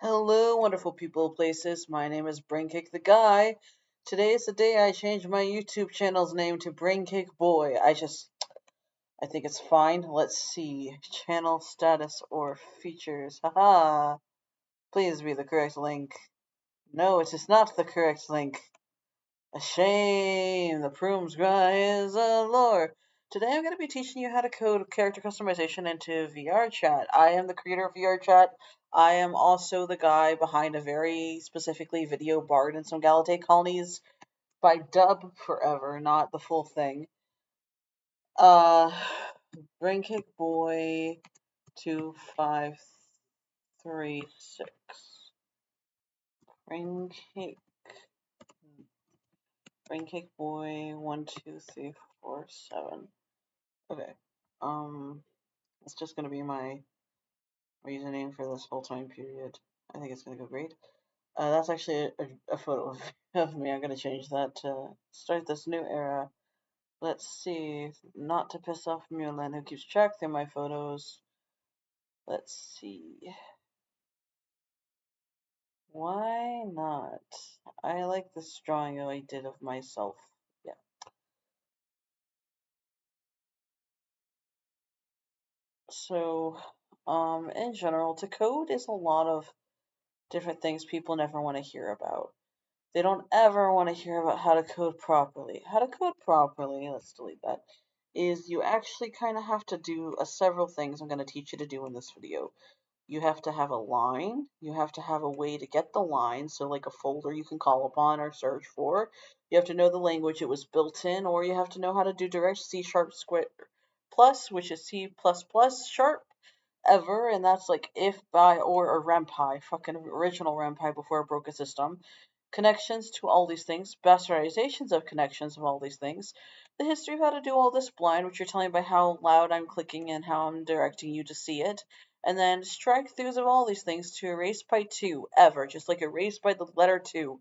Hello, wonderful people, places. My name is Brainkick the Guy. Today is the day I changed my YouTube channel's name to Brainkick Boy. I think it's fine. Let's see. Channel status or features. Haha. Please be the correct link. No, it is not the correct link. A shame. The Proom's Cry is a lore. Today I'm going to be teaching you how to code character customization into VR chat. I am the creator of VR chat. I am also the guy behind a very specifically video bard in some Galate colonies by dub forever, not the full thing. Uh, Brainkick Boy 2536. Brainkick Brainkick Boy 12347. Okay. Um, it's just gonna be my username for this whole time period. I think it's gonna go great. That's actually a photo of me. I'm gonna change that to start this new era. Let's see. Not to piss off Mulan, who keeps track through my photos. Let's see. Why not? I like this drawing I did of myself. Yeah. So, in general, to code is a lot of different things people never want to hear about. They don't ever want to hear about how to code properly. How to code properly, let's delete that, is you actually kind of have to do several things I'm going to teach you to do in this video. You have to have a line, you have to have a way to get the line, so like a folder you can call upon or search for. You have to know the language it was built in, or you have to know how to do direct C# square plus, which is C++ sharp ever, and that's like if, by, or RemPy, fucking original RemPy before it broke a system. Connections to all these things, bastardizations of connections of all these things, the history of how to do all this blind, which you're telling by how loud I'm clicking and how I'm directing you to see it, and then strike throughs of all these things to erase by 2, ever, just like erase by the letter 2.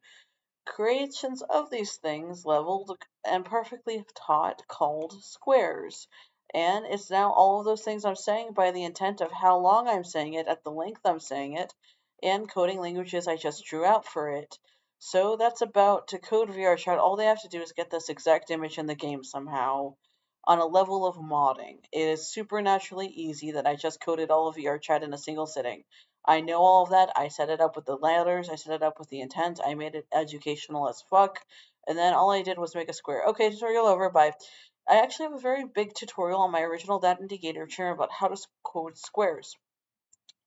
Creations of these things leveled and perfectly taught called squares. And it's now all of those things I'm saying by the intent of how long I'm saying it, at the length I'm saying it, and coding languages I just drew out for it. So that's about to code VR chat. All they have to do is get this exact image in the game somehow on a level of modding. It is supernaturally easy that I just coded all of VR chat in a single sitting. I know all of that. I set it up with the letters. I set it up with the intent. I made it educational as fuck. And then all I did was make a square. Okay, tutorial over. Bye. I actually have a very big tutorial on my original Data Indicator channel about how to code squares.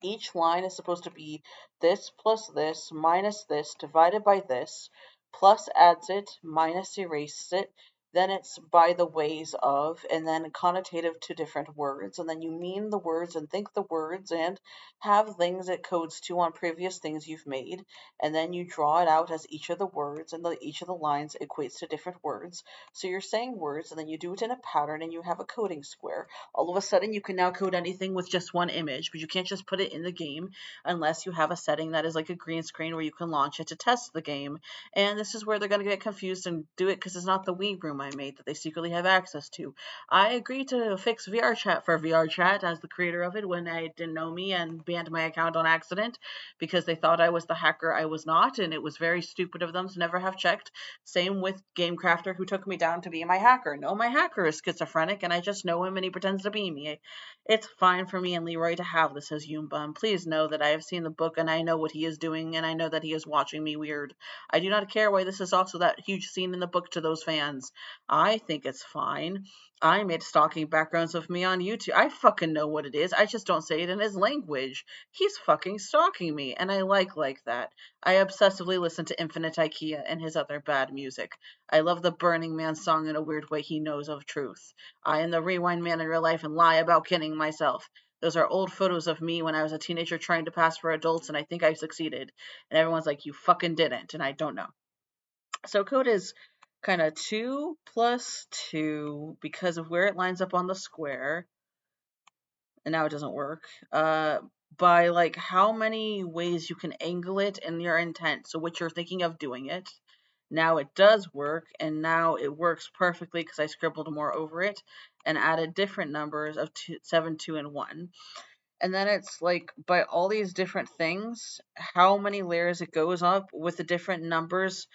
Each line is supposed to be this plus this minus this divided by this, plus adds it, minus erases it, then it's by the ways of, and then connotative to different words, and then you mean the words and think the words and have things it codes to on previous things you've made, and then you draw it out as each of the words, and each of the lines equates to different words. So you're saying words, and then you do it in a pattern, and you have a coding square. All of a sudden you can now code anything with just one image, but you can't just put it in the game unless you have a setting that is like a green screen where you can launch it to test the game. And this is where they're going to get confused and do it because it's not the Wii room I made that they secretly have access to. I agreed to fix VR chat for VR chat as the creator of it when I didn't know me and banned my account on accident because they thought I was the hacker I was not, and it was very stupid of them to never have checked. Same with GameCrafter, who took me down to be my hacker. No, my hacker is schizophrenic, and I just know him, and he pretends to be me. It's fine for me and Leroy to have this as Yumba, and please know that I have seen the book, and I know what he is doing, and I know that he is watching me weird. I do not care why this is also that huge scene in the book to those fans. I think it's fine. I made stalking backgrounds of me on YouTube. I fucking know what it is. I just don't say it in his language. He's fucking stalking me, and I like that. I obsessively listen to Infinite IKEA and his other bad music. I love the Burning Man song in a weird way he knows of truth. I am the rewind man in real life and lie about killing myself. Those are old photos of me when I was a teenager trying to pass for adults, and I think I succeeded. And everyone's like, you fucking didn't, and I don't know. So code is kind of 2 plus 2 because of where it lines up on the square. And now it doesn't work. By like how many ways you can angle it in your intent. So what you're thinking of doing it. Now it does work, and now it works perfectly because I scribbled more over it and added different numbers of 7, 2, and 1. And then it's like by all these different things, how many layers it goes up with the different numbers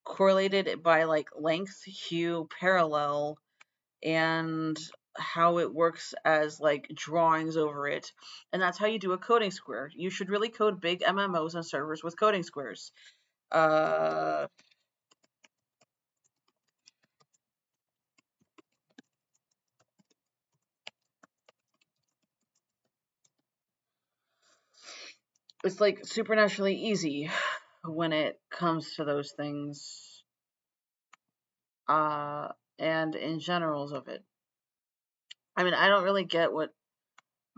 correlated by like length, hue, parallel, and how it works as like drawings over it. And that's how you do a coding square. You should really code big MMOs and servers with coding squares. Uh, it's like supernaturally easy when it comes to those things. Uh, and in generals of it. I mean, I don't really get what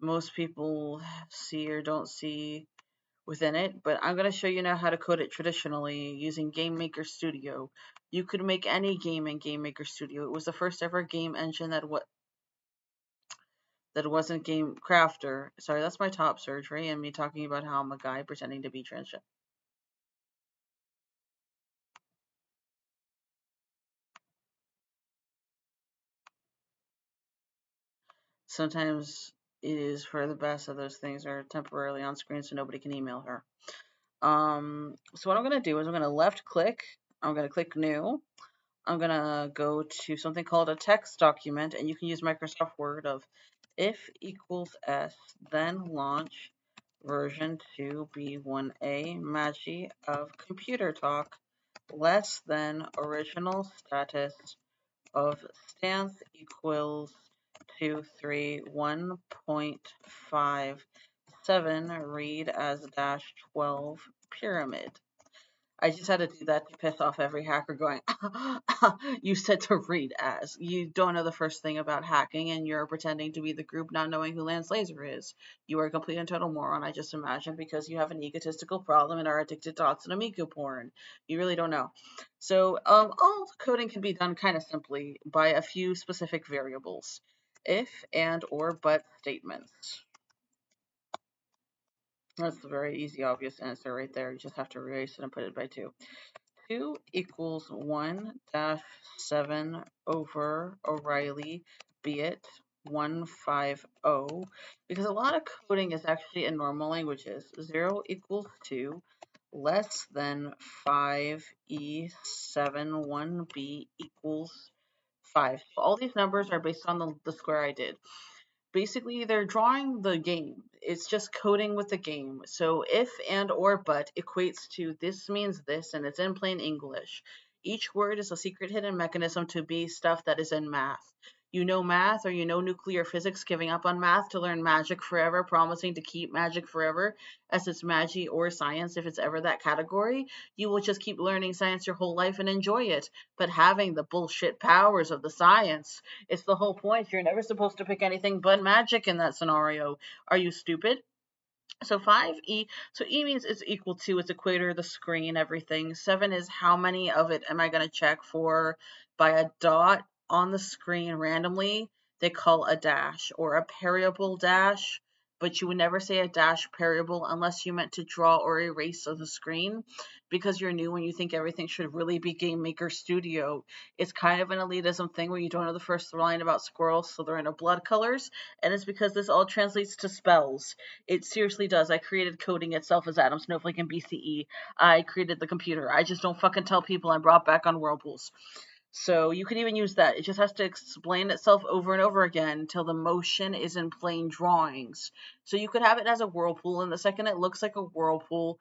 most people see or don't see within it, but I'm going to show you now how to code it traditionally using Game Maker Studio. You could make any game in Game Maker Studio. It was the first ever game engine that wasn't Game Crafter. Sorry, that's my top surgery and me talking about how I'm a guy pretending to be transgender. Sometimes it is for the best that those things are temporarily on screen so nobody can email her. So what I'm going to do is I'm going to left click. I'm going to click new. I'm going to go to something called a text document, and you can use Microsoft Word of if equals s, then launch version 2 b1a magi of computer talk less than original status of stance equals 231.57 read as dash 12 pyramid. I just had to do that to piss off every hacker going, you said to read as. You don't know the first thing about hacking and you're pretending to be the group not knowing who Lance Laser is. You are a complete and total moron, I just imagine, because you have an egotistical problem and are addicted to Hatsune Miku porn. You really don't know. So all coding can be done kind of simply by a few specific variables. If, and, or, but statements. That's a very easy, obvious answer right there. You just have to erase it and put it by 2. 2 equals 1 dash 7 over O'Reilly, be it 150, because a lot of coding is actually in normal languages. 0 equals 2, less than 5e7 1b equals 5. So all these numbers are based on the square I did. Basically, they're drawing the game. It's just coding with the game. So if, and, or, but equates to this means this, and it's in plain English. Each word is a secret hidden mechanism to be stuff that is in math. You know math, or you know nuclear physics, giving up on math to learn magic forever, promising to keep magic forever, as it's magie or science if it's ever that category. You will just keep learning science your whole life and enjoy it. But having the bullshit powers of the science, it's the whole point. You're never supposed to pick anything but magic in that scenario. Are you stupid? So 5e, so e means it's equal to its equator, the screen, everything. 7 is how many of it am I going to check for by a dot on the screen randomly. They call a dash or a variable dash, but you would never say a dash variable unless you meant to draw or erase the screen because you're new and you think everything should really be Game Maker Studio. It's kind of an elitism thing where you don't know the first line about squirrels, so they're into blood colors, and it's because this all translates to spells. It seriously does. I created coding itself as Adam Snowflake in BCE. I created the computer. I just don't fucking tell people I'm brought back on whirlpools. So you could even use that. It just has to explain itself over and over again until the motion is in plain drawings. So you could have it as a whirlpool, and the second it looks like a whirlpool,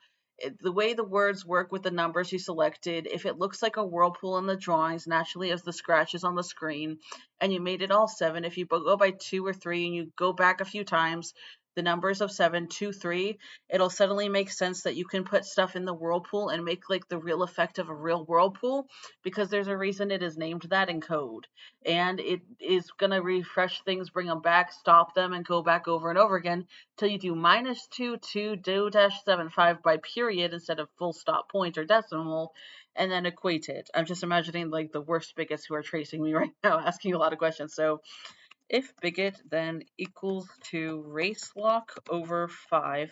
the way the words work with the numbers you selected, if it looks like a whirlpool in the drawings, naturally as the scratches on the screen, and you made it all 7, if you go by 2 or 3 and you go back a few times, the numbers of 7, 2, 3, it'll suddenly make sense that you can put stuff in the whirlpool and make like the real effect of a real whirlpool because there's a reason it is named that in code. And it is going to refresh things, bring them back, stop them, and go back over and over again till you do -2, 2, do dash 7, 5 by period instead of full stop, point, or decimal, and then equate it. I'm just imagining like the worst bigots who are tracing me right now asking a lot of questions. So if bigot then equals to race lock over 5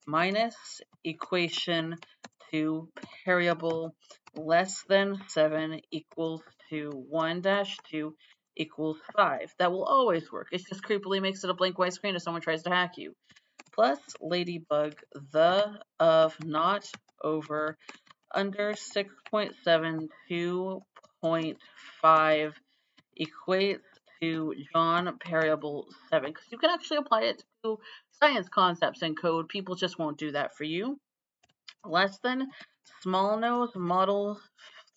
minus equation to variable less than 7 equals to 1 dash 2 equals 5. That will always work. It just creepily makes it a blank white screen if someone tries to hack you. plus ladybug, the, of, not, over, under 6.7, 2.5 equates to John Parable 7. Because you can actually apply it to science concepts in code. People just won't do that for you. Less than small nose model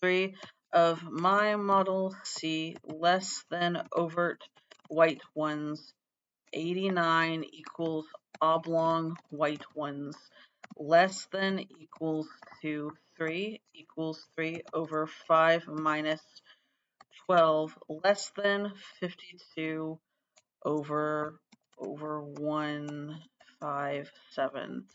3 of my model C, less than overt white ones. 89 equals oblong white ones. Less than equals to 3 equals 3 over 5 minus 12. Less than 52 over 157.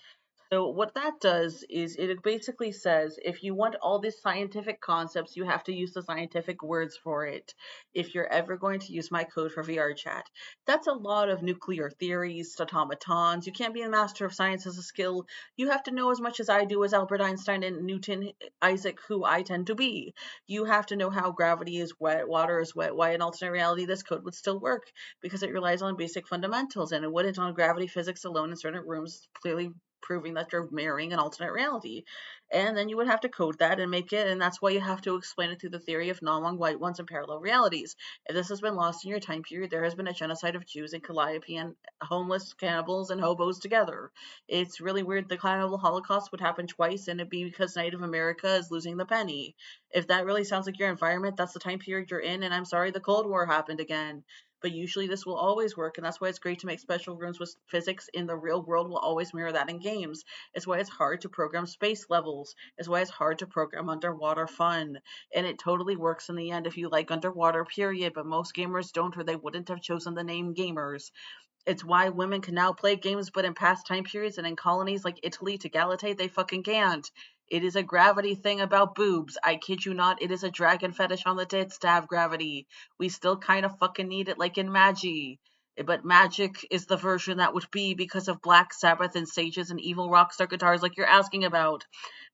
So what that does is it basically says if you want all these scientific concepts, you have to use the scientific words for it. If you're ever going to use my code for VR chat, that's a lot of nuclear theories, automatons. You can't be a master of science as a skill. You have to know as much as I do as Albert Einstein and Newton, Isaac, who I tend to be. You have to know how gravity is wet, water is wet, why in alternate reality this code would still work, because it relies on basic fundamentals and it wouldn't on gravity physics alone in certain rooms, clearly proving that you're mirroring an alternate reality. And then you would have to code that and make it, and that's why you have to explain it through the theory of non white ones and parallel realities. If this has been lost in your time period, there has been a genocide of Jews and Calliope and homeless cannibals and hobos together. It's really weird. The cannibal Holocaust would happen twice, and it'd be because Native America is losing the penny. If that really sounds like your environment, that's the time period you're in, and I'm sorry the Cold War happened again. But usually this will always work, and that's why it's great to make special rooms with physics in the real world will always mirror that in games. It's why it's hard to program space levels. It's why it's hard to program underwater fun. And it totally works in the end if you like underwater, period, but most gamers don't, or they wouldn't have chosen the name gamers. It's why women can now play games, but in past time periods and in colonies like Italy to Galate, they fucking can't. It is a gravity thing about boobs. I kid you not, it is a dragon fetish on the tits to have gravity. We still kind of fucking need it like in Magi. But Magic is the version that would be because of Black Sabbath and sages and evil rockstar guitars like you're asking about.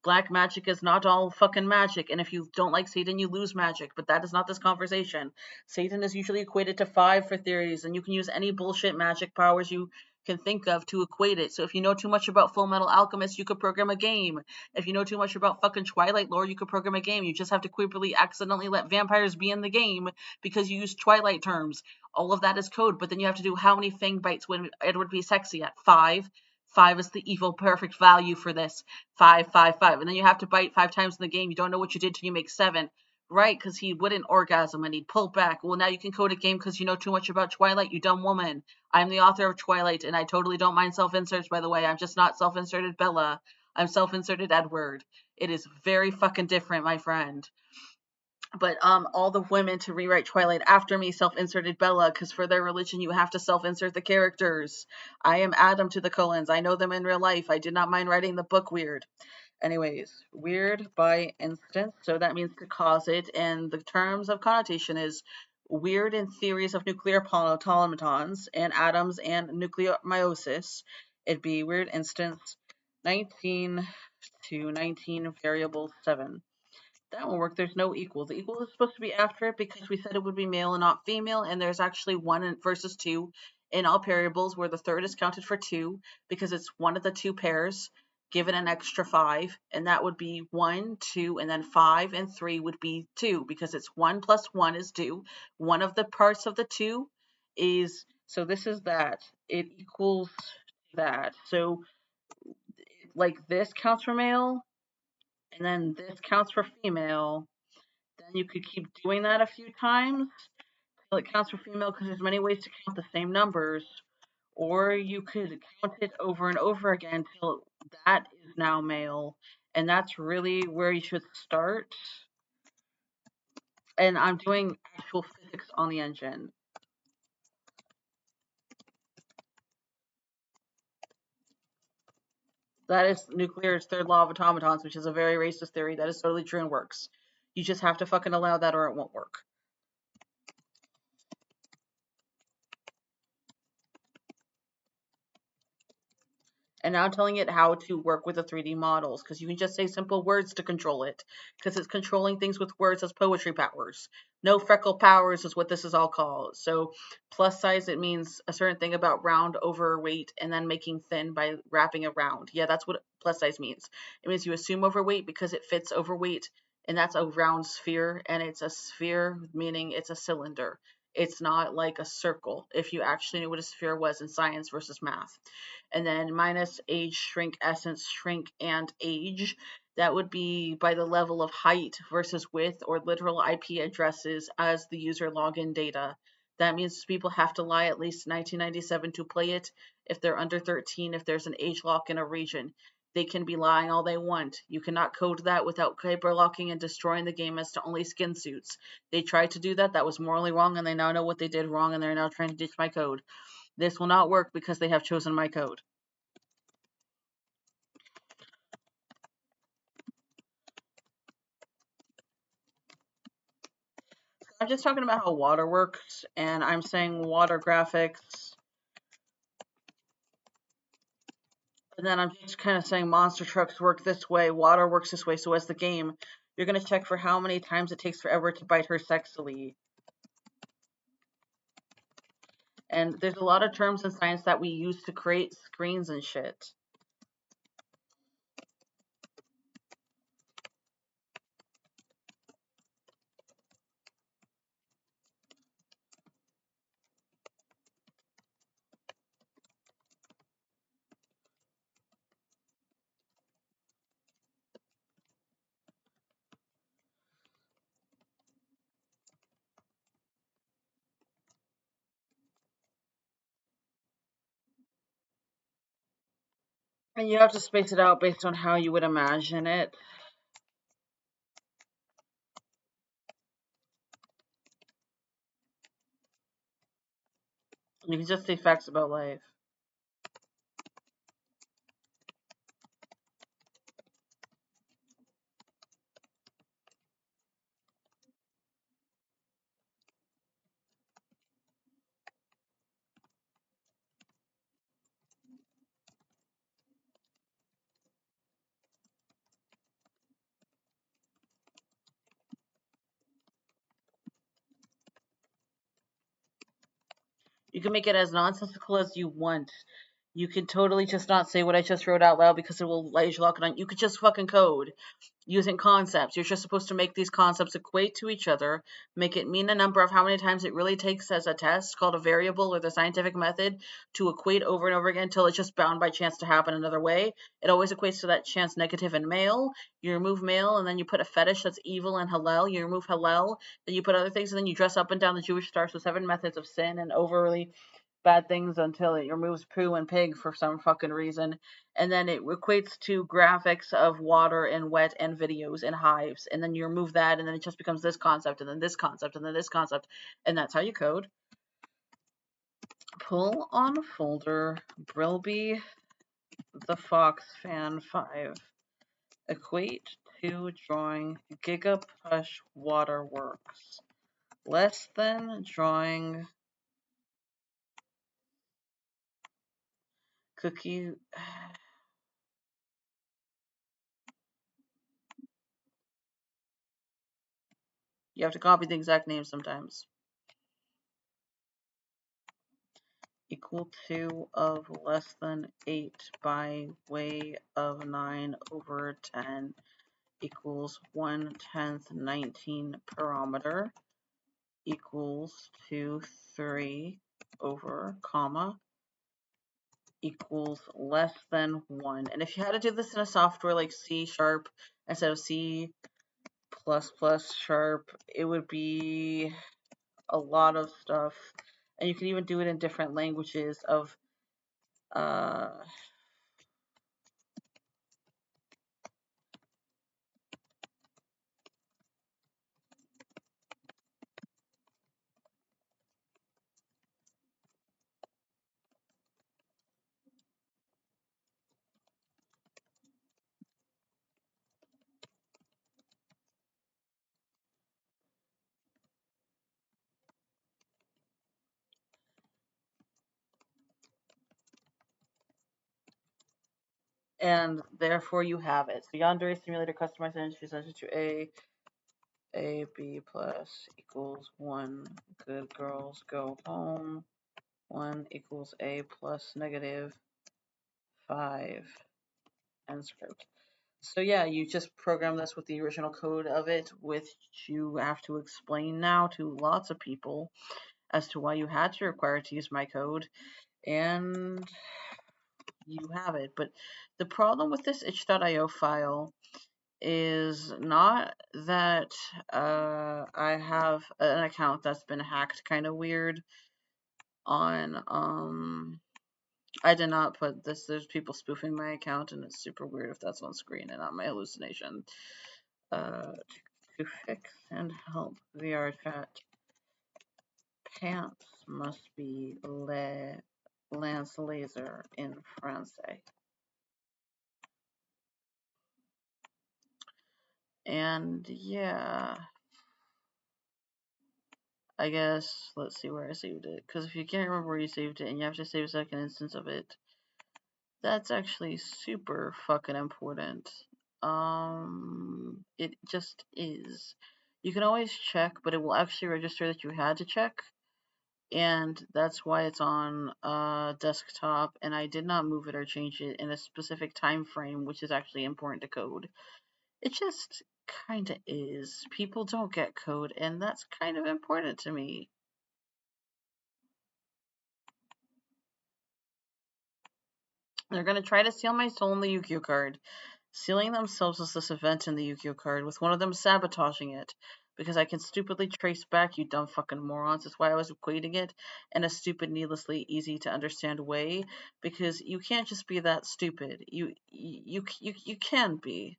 Black magic is not all fucking magic, and if you don't like Satan, you lose magic, but that is not this conversation. Satan is usually equated to 5 for theories, and you can use any bullshit magic powers you can think of to equate it. So if you know too much about Full Metal Alchemist, you could program a game. If you know too much about fucking Twilight lore, you could program a game. You just have to quickly accidentally let vampires be in the game because you use Twilight terms. All of that is code, but then you have to do how many fang bites would Edward be sexy at? 5? 5 is the evil perfect value for this. 5, 5, 5. And then you have to bite 5 times in the game. You don't know what you did till you make 7. Right, because he wouldn't orgasm and he'd pull back. Well, now you can code a game because you know too much about Twilight, you dumb woman. I'm the author of Twilight, and I totally don't mind self-inserts, by the way. I'm just not self-inserted Bella. I'm self-inserted Edward. It is very fucking different, my friend. But all the women to rewrite Twilight after me self-inserted Bella, because for their religion you have to self-insert the characters. I am Adam to the Cullens. I know them in real life. I did not mind writing the book weird. Anyways, weird by instance, so that means to cause it, and the terms of connotation is weird in theories of nuclear automatons and atoms and nuclear meiosis. It'd be weird instance 19 to 19 variable 7. That won't work. There's no equal. The equal is supposed to be after it because we said it would be male and not female, and there's actually 1 versus 2 in all variables where the third is counted for 2 because it's one of the 2 pairs given an extra 5, and that would be 1, 2, and then 5 and 3 would be 2 because it's 1 plus 1 is 2. One of the parts of the 2 is, so this is that. It equals that. So like this counts for male, and then this counts for female. Then you could keep doing that a few times till it counts for female because there's many ways to count the same numbers. Or you could count it over and over again till that is now male. And that's really where you should start. And I'm doing actual physics on the engine. That is nuclear's third law of automatons, which is a very racist theory. That is totally true and works. You just have to fucking allow that or it won't work. and now telling it how to work with the 3D models, because you can just say simple words to control it, because it's controlling things with words as poetry powers. No freckle powers is what this is all called. So plus size, it means a certain thing about round, overweight, and then making thin by wrapping around. Yeah, that's what plus size means. It means you assume overweight because it fits overweight, and that's a round sphere, and it's a sphere meaning it's a cylinder. It's not like a circle, if you actually knew what a sphere was in science versus math. And then minus age, shrink, essence, shrink, and age. That would be by the level of height versus width or literal IP addresses as the user login data. That means people have to lie at least 1997 to play it. If they're under 13, if there's an age lock in a region, they can be lying all they want. You cannot code that without hyperlocking and destroying the game as to only skin suits. They tried to do that. That was morally wrong, and they now know what they did wrong, and they're now trying to ditch my code. This will not work because they have chosen my code. I'm just talking about how water works, and I'm saying water graphics, and then I'm just kind of saying monster trucks work this way, water works this way. So as the game, you're going to check for how many times it takes forever to bite her sexily. And there's a lot of terms in science that we use to create screens and shit. And you have to space it out based on how you would imagine it. You can just say facts about life. You can make it as nonsensical as you want. You can totally just not say what I just wrote out loud because it will let you lock it on. You could just fucking code using concepts. You're just supposed to make these concepts equate to each other, make it mean a number of how many times it really takes as a test called a variable or the scientific method to equate over and over again until it's just bound by chance to happen another way. It always equates to that chance negative in male. You remove male and then you put a fetish that's evil and Hallel. You remove Hallel, then you put other things, and then you dress up and down the Jewish star. So 7 methods of sin and overly bad things until it removes poo and pig for some fucking reason. And then it equates to graphics of water and wet and videos and hives. And then you remove that, and then it just becomes this concept, and then this concept, and then this concept. And that's how you code. Pull on folder, Brilby the Fox Fan 5. Equate to drawing Gigapush Waterworks. Less than drawing cookie. You have to copy the exact name sometimes. Equal to of less than 8 by way of 9 over 10 equals 1/10 19 parameter equals to 3 over comma equals less than 1. And if you had to do this in a software like C# instead of C++ sharp, it would be a lot of stuff. And you can even do it in different languages of and therefore you have it. So Yandere simulator customized energy sends to A, B plus equals 1, good girls go home, 1 equals A plus negative 5, end script. So yeah, you just program this with the original code of it, which you have to explain now to lots of people as to why you had to require to use my code, and you have it. But the problem with this itch.io file is not that I have an account that's been hacked kind of weird on I did not put this. There's people spoofing my account, and it's super weird if that's on screen and not my hallucination. To fix and help VR chat, pants must be lance laser in Francais. And yeah, I guess let's see where I saved it. Because if you can't remember where you saved it and you have to save a second instance of it, that's actually super fucking important. It just is. You can always check, but it will actually register that you had to check, and that's why it's on desktop. And I did not move it or change it in a specific time frame, which is actually important to code. It just kind of is. People don't get code, and that's kind of important to me. They're gonna try to steal my soul in the Yu-Gi-Oh card. Sealing themselves as this event in the Yu-Gi-Oh card, with one of them sabotaging it, because I can stupidly trace back, you dumb fucking morons. That's why I was equating it in a stupid, needlessly easy to understand way, because you can't just be that stupid. You can be.